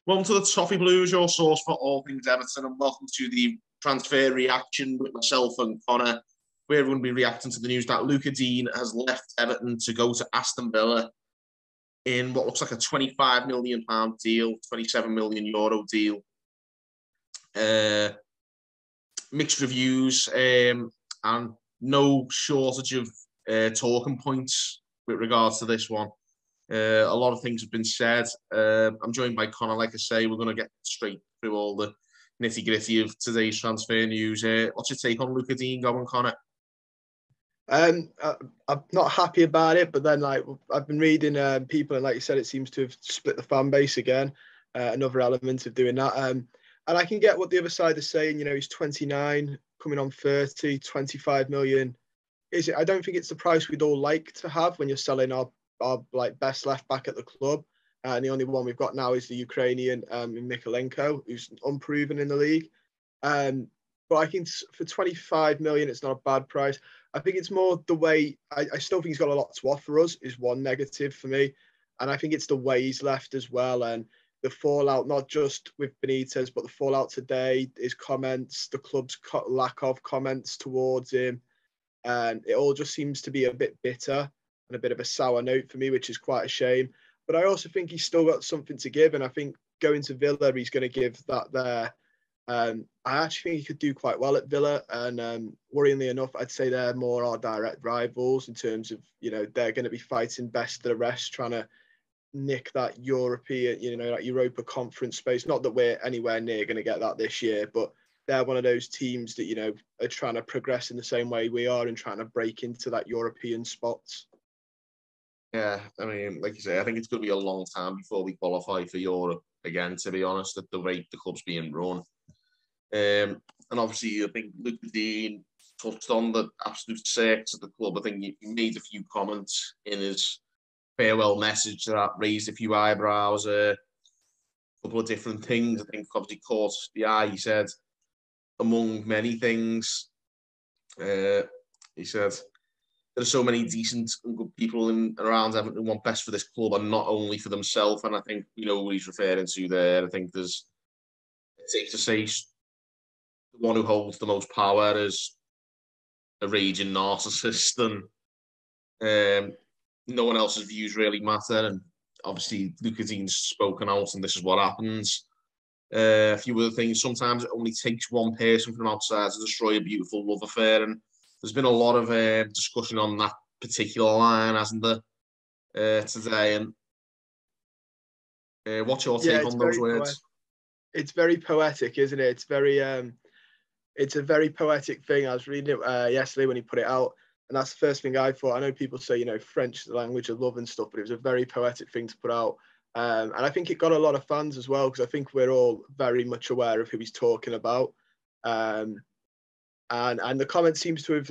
Welcome to the Toffee Blues, your source for all things Everton, and welcome to the transfer reaction with myself and Connor. We're going to be reacting to the news that Lucas Digne has left Everton to go to Aston Villa in what looks like a £25 million deal, €27 million deal. Mixed reviews and no shortage of talking points with regards to this one. A lot of things have been said. I'm joined by Connor, like I say. We're going to get straight through all the nitty-gritty of today's transfer news. What's your take on Lucas Digne going, Connor? I'm not happy about it, but then I've been reading people, and like you said, it seems to have split the fan base again. Another element of doing that. And I can get what the other side is saying. You know, he's 29, coming on 30, 25 million. I don't think it's the price we'd all like to have when you're selling our best left back at the club, and the only one we've got now is the Ukrainian Mykolenko, who's unproven in the league. But I think for 25 million, it's not a bad price. I think it's more the way. I still think he's got a lot to offer us. Is one negative for me, and I think it's the way he's left as well, and the fallout, not just with Benitez, but the fallout today, his comments, the club's lack of comments towards him, and it all just seems to be a bit bitter and a bit of a sour note for me, which is quite a shame. But I also think he's still got something to give, and I think going to Villa, he's going to give that there. I actually think he could do quite well at Villa, and worryingly enough, I'd say they're more our direct rivals in terms of, you know, they're going to be fighting best of the rest, trying to nick that European, you know, that Europa Conference space. Not that we're anywhere near going to get that this year, but they're one of those teams that, you know, are trying to progress in the same way we are and trying to break into that European spots. Yeah, I mean, like you say, I think it's going to be a long time before we qualify for Europe again, to be honest, at the rate the club's being run. And obviously, I think Lucas Digne touched on the absolute sex of the club. I think he made a few comments in his farewell message that raised a few eyebrows, a couple of different things. I think obviously caught the eye. He said, among many things, he said, there are so many decent and good people in around Everton who want best for this club and not only for themselves. And I think we know what he's referring to there. I think it's safe to say the one who holds the most power is a raging narcissist, and no one else's views really matter. And obviously, Lucas Digne's spoken out, and this is what happens. A few other things. Sometimes it only takes one person from outside to destroy a beautiful love affair, and there's been a lot of discussion on that particular line, hasn't there, today? And what's your take on those words? It's very poetic, isn't it? It's a very poetic thing. I was reading it yesterday when he put it out, and that's the first thing I thought. I know people say, you know, French is the language of love and stuff, but it was a very poetic thing to put out. And I think it got a lot of fans as well, because I think we're all very much aware of who he's talking about. And the comment seems to have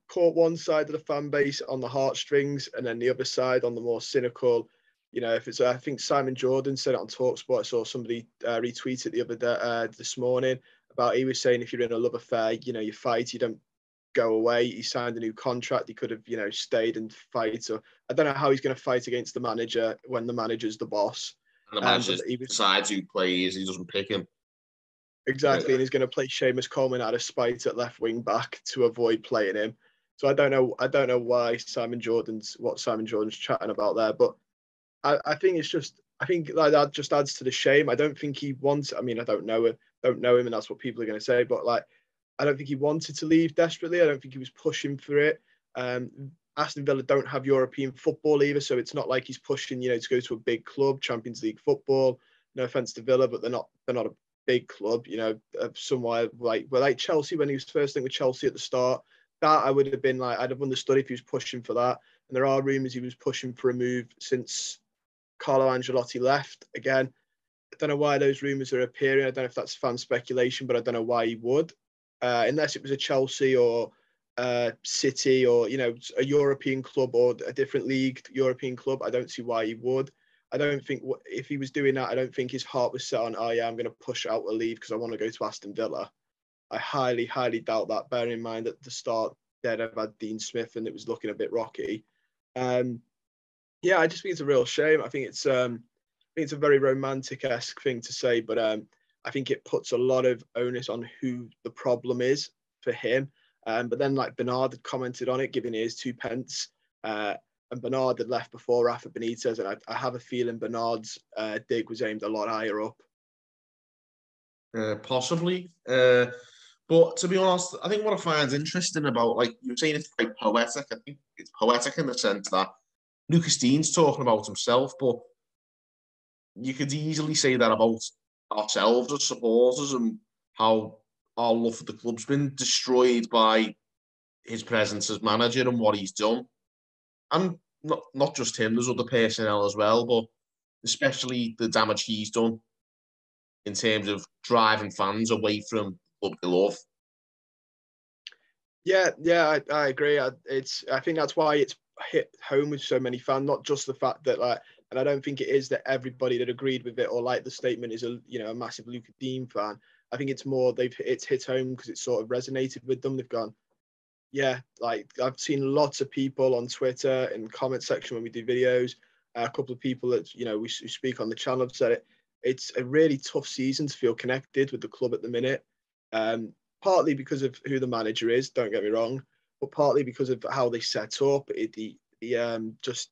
caught one side of the fan base on the heartstrings, and then the other side on the more cynical. You know, if it's, I think Simon Jordan said it on TalkSport. I saw somebody retweet it the other day, this morning, about, he was saying, if you're in a love affair, you know, you fight, you don't go away. He signed a new contract. He could have, you know, stayed and fight. Or I don't know how he's going to fight against the manager when the manager's the boss. And the manager decides who plays. He doesn't pick him. Exactly, and he's going to play Seamus Coleman out of spite at left wing back to avoid playing him. So I don't know why Simon Jordan's chatting about there, but I think it's just, I think that just adds to the shame. I don't think he wants. I mean, I don't know him, and that's what people are going to say. But I don't think he wanted to leave desperately. I don't think he was pushing for it. Aston Villa don't have European football either, so it's not like he's pushing, you know, to go to a big club, Champions League football. No offense to Villa, but they're not a big club, you know, somewhere like Chelsea when he was first linked with Chelsea at the start. That I would have been I'd have understood if he was pushing for that. And there are rumours he was pushing for a move since Carlo Ancelotti left. Again, I don't know why those rumours are appearing. I don't know if that's fan speculation, but I don't know why he would, unless it was a Chelsea or City or, you know, a European club or a different league European club. I don't see why he would. I don't think if he was doing that, I don't think his heart was set on, oh yeah, I'm going to push out a leave because I want to go to Aston Villa. I highly, highly doubt that, bearing in mind at the start they'd have had Dean Smith and it was looking a bit rocky. Yeah, I just think it's a real shame. I think it's think it's a very romantic-esque thing to say, but I think it puts a lot of onus on who the problem is for him. But then, like, Bernard had commented on it, giving his 2 pence. And Bernard had left before Rafa Benitez, and I have a feeling Bernard's dig was aimed a lot higher up. Possibly. But to be honest, I think what I find interesting about, like you were saying, it's quite poetic. I think it's poetic in the sense that Lucas Digne's talking about himself, but you could easily say that about ourselves as supporters and how our love for the club's been destroyed by his presence as manager and what he's done. And not just him, there's other personnel as well, but especially the damage he's done in terms of driving fans away from the club they love. Yeah, I agree. I think that's why it's hit home with so many fans. Not just the fact that, like, and I don't think it is that everybody that agreed with it or liked the statement is a massive Lucas Digne fan. I think it's more it's hit home because it sort of resonated with them. They've gone, yeah, like I've seen lots of people on Twitter in the comment section when we do videos. A couple of people that we speak on the channel have said it. It's a really tough season to feel connected with the club at the minute. Partly because of who the manager is, don't get me wrong, but partly because of how they set up, the just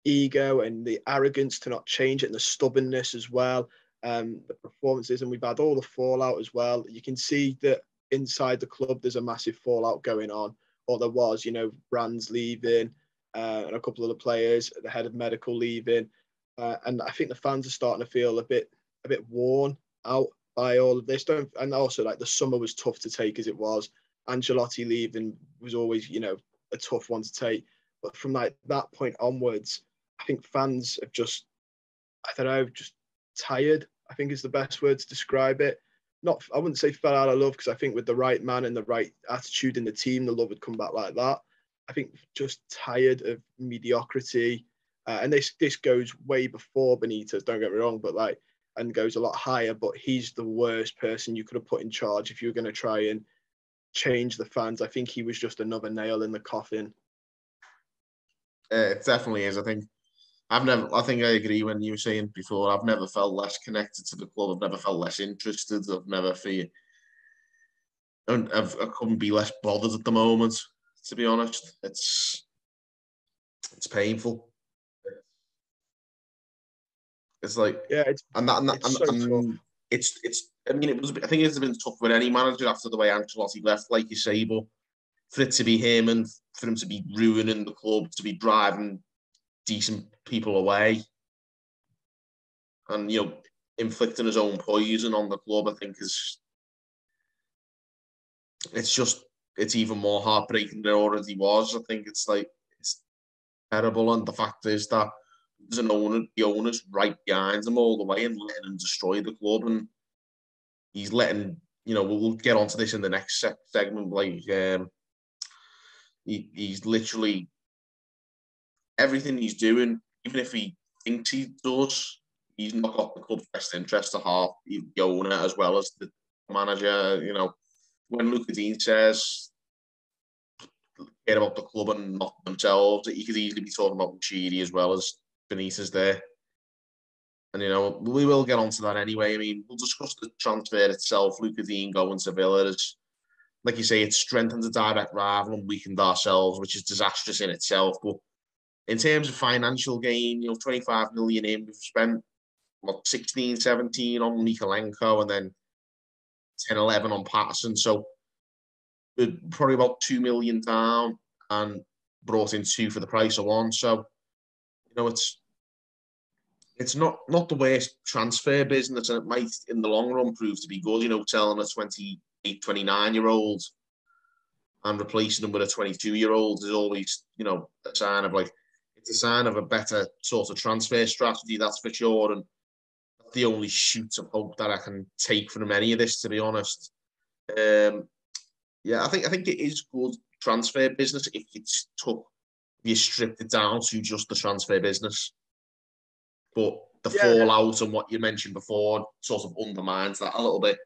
ego and the arrogance to not change it and the stubbornness as well, the performances, and we've had all the fallout as well. You can see that inside the club there's a massive fallout going on, or there was, Brands leaving, and a couple of the players, the head of medical leaving, and I think the fans are starting to feel a bit worn out by all of this. And also, like, the summer was tough to take as it was. Ancelotti leaving was always, a tough one to take. But from like that point onwards, I think fans have just, I don't know, just tired, I think is the best word to describe it. I wouldn't say fell out of love, because I think with the right man and the right attitude in the team, the love would come back like that. I think just tired of mediocrity. And this goes way before Benitez, don't get me wrong, but and goes a lot higher, but he's the worst person you could have put in charge if you were going to try and change the fans. I think he was just another nail in the coffin. It definitely is. I think I agree when you were saying before, I've never felt less connected to the club. I've never felt less interested. I couldn't be less bothered at the moment, to be honest. It's painful. It's like, yeah, it's so tough. I think it's been tough with any manager after the way Ancelotti left, like you say, but for it to be him and for him to be ruining the club, to be driving decent people away and, inflicting his own poison on the club, I think it's even more heartbreaking than it already was. I think it's terrible. And the fact is that there's the owner's right behind him all the way and letting him destroy the club. And he's letting, we'll get onto this in the next segment. He's literally, everything he's doing, even if he thinks he does, he's not got the club's best interest at heart, the owner as well as the manager. When Lucas Digne says care about the club and not themselves, he could easily be talking about Machidi as well as Benitez there. And, we will get onto that anyway. I mean, we'll discuss the transfer itself. Lucas Digne going to Villa, like you say, it strengthened the direct rival and weakened ourselves, which is disastrous in itself. But in terms of financial gain, 25 million in, we've spent 16, 17 on Nikolenko and then 10, 11 on Patterson. So we're probably about 2 million down and brought in 2 for the price of 1. So, it's not the worst transfer business, and it might in the long run prove to be good, telling a 28, 29-year-old and replacing them with a 22-year-old is always, a sign of it's a sign of a better sort of transfer strategy, that's for sure. And that's the only shoot of hope that I can take from any of this, to be honest. I think it is good transfer business if you stripped it down to just the transfer business. But the fallout and what you mentioned before sort of undermines that a little bit.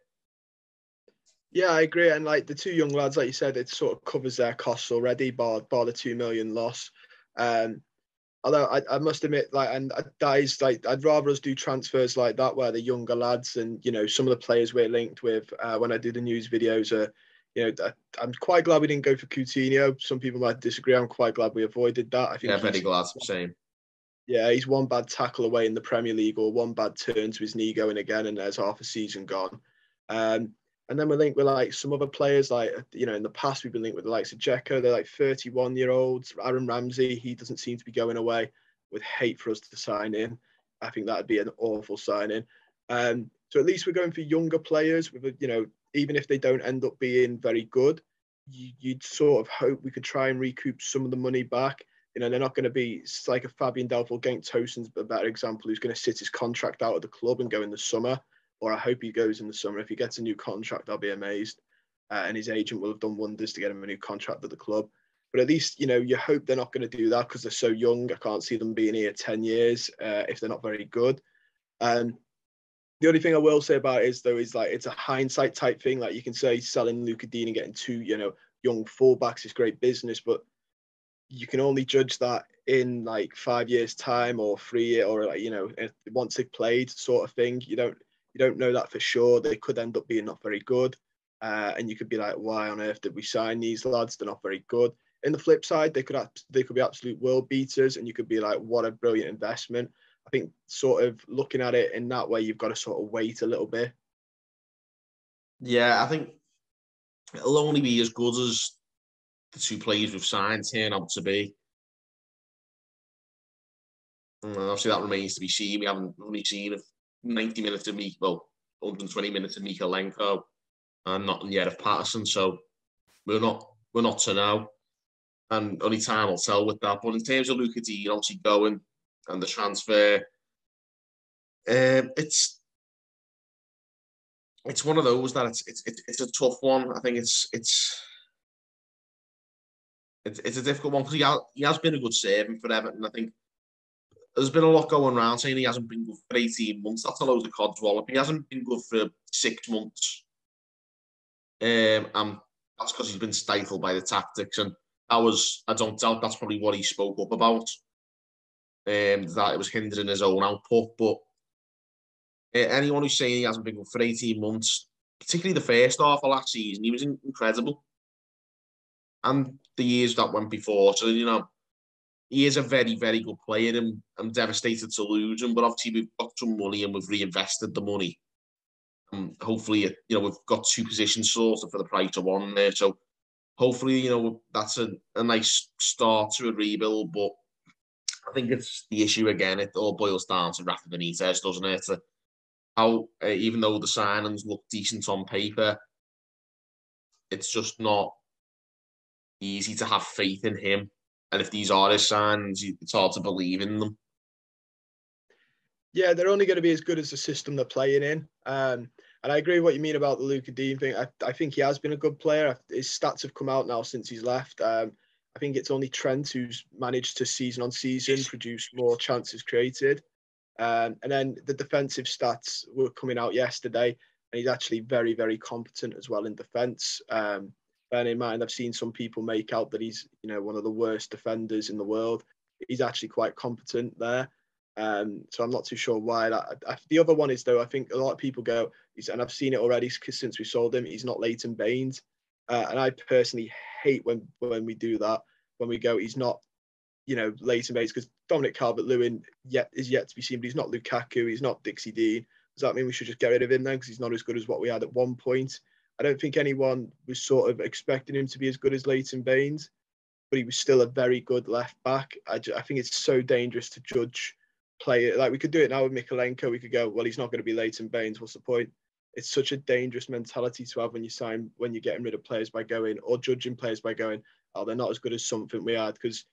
Yeah, I agree. And the 2 young lads, like you said, it sort of covers their costs already, bar the 2 million loss. Although I must admit, like, and that is like, I'd rather us do transfers like that where the younger lads and some of the players we're linked with when I do the news videos are, I'm quite glad we didn't go for Coutinho. Some people might disagree. I'm quite glad we avoided that. I think Yeah, very glad. Same. Yeah, he's one bad tackle away in the Premier League or one bad turn to his knee going again, and there's half a season gone. And then we're linked with like some other players, like in the past we've been linked with the likes of Dzeko. They're like 31-year-olds. Aaron Ramsey, he doesn't seem to be going away. Would hate for us to sign in. I think that'd be an awful signing. So at least we're going for younger players with even if they don't end up being very good, you'd sort of hope we could try and recoup some of the money back. They're not going to be, it's like a Fabian Delph or Genk Tosin's a better example, who's going to sit his contract out of the club and go in the summer. Or I hope he goes in the summer. If he gets a new contract, I'll be amazed. And his agent will have done wonders to get him a new contract at the club. But at least, you hope they're not going to do that because they're so young. I can't see them being here 10 years if they're not very good. The only thing I will say about it is like it's a hindsight type thing. Like you can say selling Lucas Digne and getting two, young fullbacks is great business, but you can only judge that in like 5 years time or 3 years or once they've played sort of thing. You don't know that for sure. They could end up being not very good. And you could be like, why on earth did we sign these lads? They're not very good. In the flip side, they could be absolute world beaters, and you could be like, what a brilliant investment. I think sort of looking at it in that way, you've got to sort of wait a little bit. Yeah, I think it'll only be as good as the two players we've signed turn out to be. And obviously, that remains to be seen. We haven't only seen 90 minutes of 120 minutes of Mikalenko, and not yet of Patterson. So we're not to know, and only time will tell with that. But in terms of Lucas Digne obviously going and the transfer, it's one of those that it's a tough one. I think it's a difficult one because he has been a good servant for Everton. I think there's been a lot going around saying he hasn't been good for 18 months. That's a load of cod's wallop. He hasn't been good for 6 months. And that's because he's been stifled by the tactics. And I don't doubt that's probably what he spoke up about. That it was hindering his own output. But anyone who's saying he hasn't been good for 18 months, particularly the first half of last season, he was incredible. And the years that went before. So, he is a very, very good player, and I'm devastated to lose him. But obviously, we've got some money and we've reinvested the money. Hopefully, we've got 2 positions sorted for the price of 1 there. So hopefully, that's a nice start to a rebuild. But I think it's the issue again. It all boils down to Rafa Benitez, doesn't it? How, even though the signings look decent on paper, it's just not easy to have faith in him. And if these are his signings, it's hard to believe in them. Yeah, they're only going to be as good as the system they're playing in. And I agree with what you mean about the Lucas Digne thing. I think he has been a good player. His stats have come out now since he's left. I think it's only Trent who's managed to season on season produce more chances created. And then the defensive stats were coming out yesterday, and he's actually very, very competent as well in defence. Bearing in mind, I've seen some people make out that he's, one of the worst defenders in the world. He's actually quite competent there. So I'm not too sure why. The other one is, though, I think a lot of people go, and I've seen it already since we sold him, he's not Leighton Baines. And I personally hate when we do that, when we go, he's not, Leighton Baines, because Dominic Calvert-Lewin is yet to be seen, but he's not Lukaku, he's not Dixie Dean. Does that mean we should just get rid of him then, because he's not as good as what we had at one point? I don't think anyone was sort of expecting him to be as good as Leighton Baines, but he was still a very good left back. I think it's so dangerous to judge player. Like, we could do it now with Mikalenko. We could go, well, he's not going to be Leighton Baines. What's the point? It's such a dangerous mentality to have when you're getting rid of players by going, or judging players by going, oh, they're not as good as something we had, because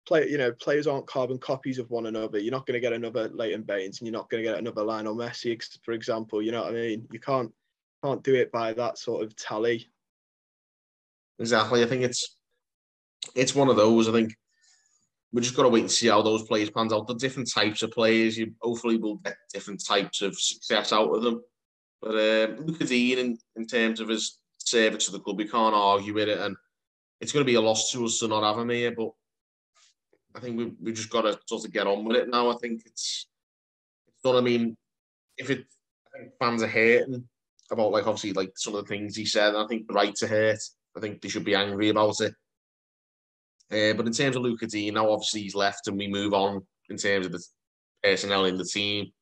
players aren't carbon copies of one another. You're not going to get another Leighton Baines, and you're not going to get another Lionel Messi, for example. You know what I mean? You can't do it by that sort of tally. Exactly. I think it's one of those. I think we just got to wait and see how those players pans out. The different types of players, you hopefully will get different types of success out of them. But Lucas Digne, in terms of his service to the club, we can't argue with it, and it's going to be a loss to us to not have him here. But I think we just got to sort of get on with it now. I think it's done. I mean, if it, I think fans are hating about like obviously like some of the things he said. And I think the right to hate. I think they should be angry about it. But in terms of Lucas Digne, now obviously he's left and we move on in terms of the personnel in the team.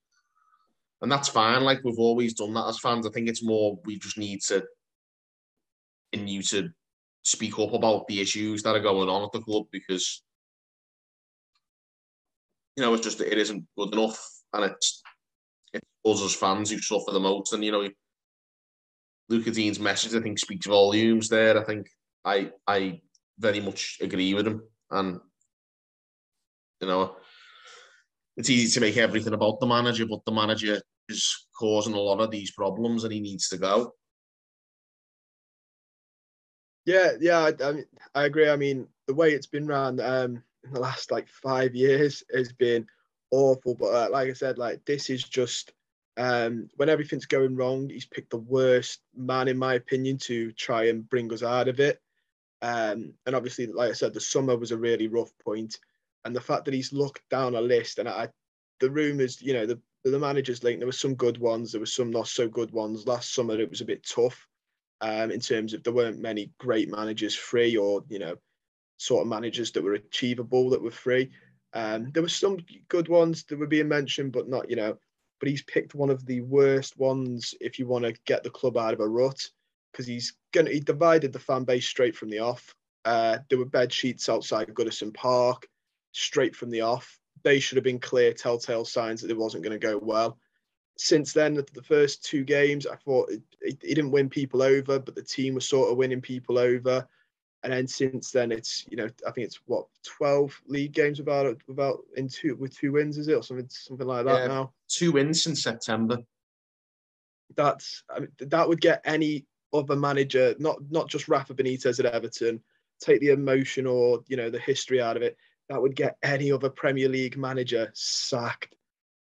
And that's fine. Like we've always done that as fans. I think it's more we just need to continue to speak up about the issues that are going on at the club because it's just it isn't good enough, and it's us as fans who suffer the most. And Lucas Digne's message I think speaks volumes there. I think I very much agree with him, and it's easy to make everything about the manager, but the manager is causing a lot of these problems, and he needs to go. Yeah, I agree. I mean, the way it's been run in the last like 5 years has been awful. But like I said, like this is just when everything's going wrong, he's picked the worst man, in my opinion, to try and bring us out of it. And obviously, like I said, the summer was a really rough point, and the fact that he's looked down a list, and the rumours, the managers link, there were some good ones, there were some not so good ones. Last summer, it was a bit tough. In terms of there weren't many great managers free or, sort of managers that were achievable that were free. There were some good ones that were being mentioned, but not, but he's picked one of the worst ones if you want to get the club out of a rut because he divided the fan base straight from the off. There were bed sheets outside Goodison Park straight from the off. They should have been clear telltale signs that it wasn't going to go well. Since then, the first 2 games, I thought he didn't win people over, but the team was sort of winning people over. And then since then, it's I think it's 12 league games with 2 wins, is it, or something like that now? 2 wins since September. That would get any other manager, not just Rafa Benitez at Everton, take the emotion or the history out of it. That would get any other Premier League manager sacked.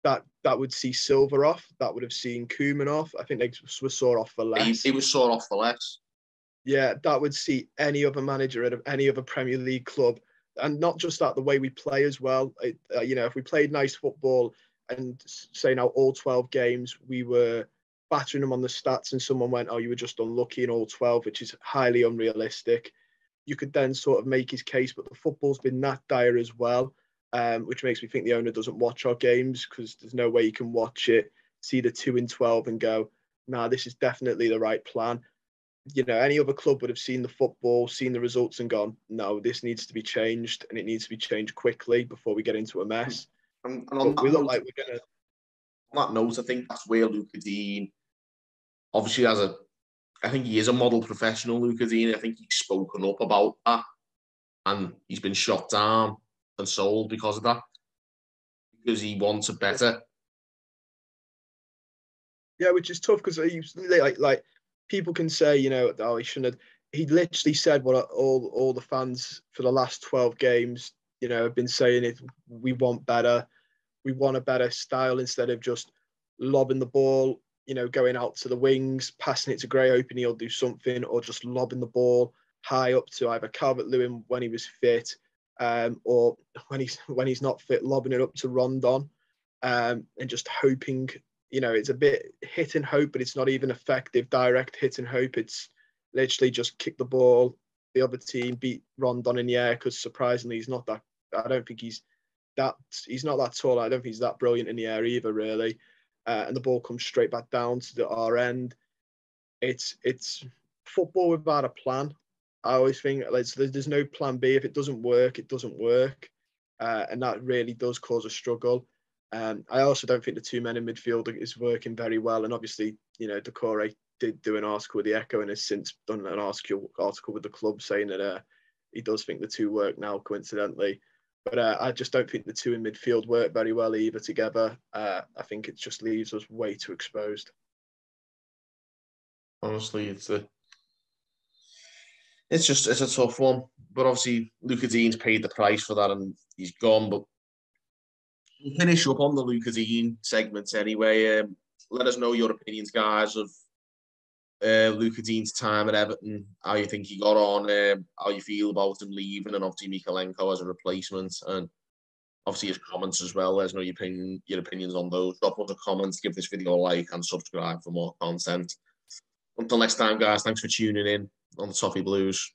That would see Silva off. That would have seen Koeman off. I think they were sore off for less. He was sore off for less. Yeah, that would see any other manager at any other Premier League club. And not just that, the way we play as well. If we played nice football and say now all 12 games, we were battering them on the stats and someone went, oh, you were just unlucky in all 12, which is highly unrealistic. You could then sort of make his case, but the football's been that dire as well. Which makes me think the owner doesn't watch our games because there's no way you can watch it, see the 2 in 12 and go, nah, this is definitely the right plan. Any other club would have seen the football, seen the results and gone, no, this needs to be changed and it needs to be changed quickly before we get into a mess. And on we look like we're going to... On that note, I think that's where Lucas Digne obviously I think he is a model professional, Lucas Digne. I think he's spoken up about that and he's been shot down and sold because of that, because he wants it better. Yeah, which is tough because like people can say, oh, he shouldn't have. He literally said what all the fans for the last 12 games, have been saying it. We want better. We want a better style instead of just lobbing the ball, going out to the wings, passing it to Gray, hoping he'll do something, or just lobbing the ball high up to either Calvert-Lewin when he was fit, or when he's not fit, lobbing it up to Rondon, and just hoping. It's a bit hit and hope, but it's not even effective direct hit and hope. It's literally just kick the ball, the other team beat Rondon in the air because surprisingly he's not that. I don't think he's not that tall. I don't think he's that brilliant in the air either, really. And the ball comes straight back down to our end. It's football without a plan. I always think there's no plan B. If it doesn't work, it doesn't work, and that really does cause a struggle. I also don't think the 2 men in midfield is working very well. And obviously, Decore did do an article with the Echo and has since done an article with the club saying that he does think the 2 work now, coincidentally. But I just don't think the 2 in midfield work very well either together. I think it just leaves us way too exposed. Honestly, it's a tough one. But obviously, Lucas Digne's paid the price for that and he's gone. But we'll finish up on the Lucas Digne segments anyway. Let us know your opinions, guys, of Lucas Digne's time at Everton, how you think he got on, how you feel about him leaving, and obviously Mikalenko as a replacement, and obviously his comments as well. Let us know your opinions on those. Drop us a comment, give this video a like, and subscribe for more content. Until next time, guys, thanks for tuning in on the Toffee Blues.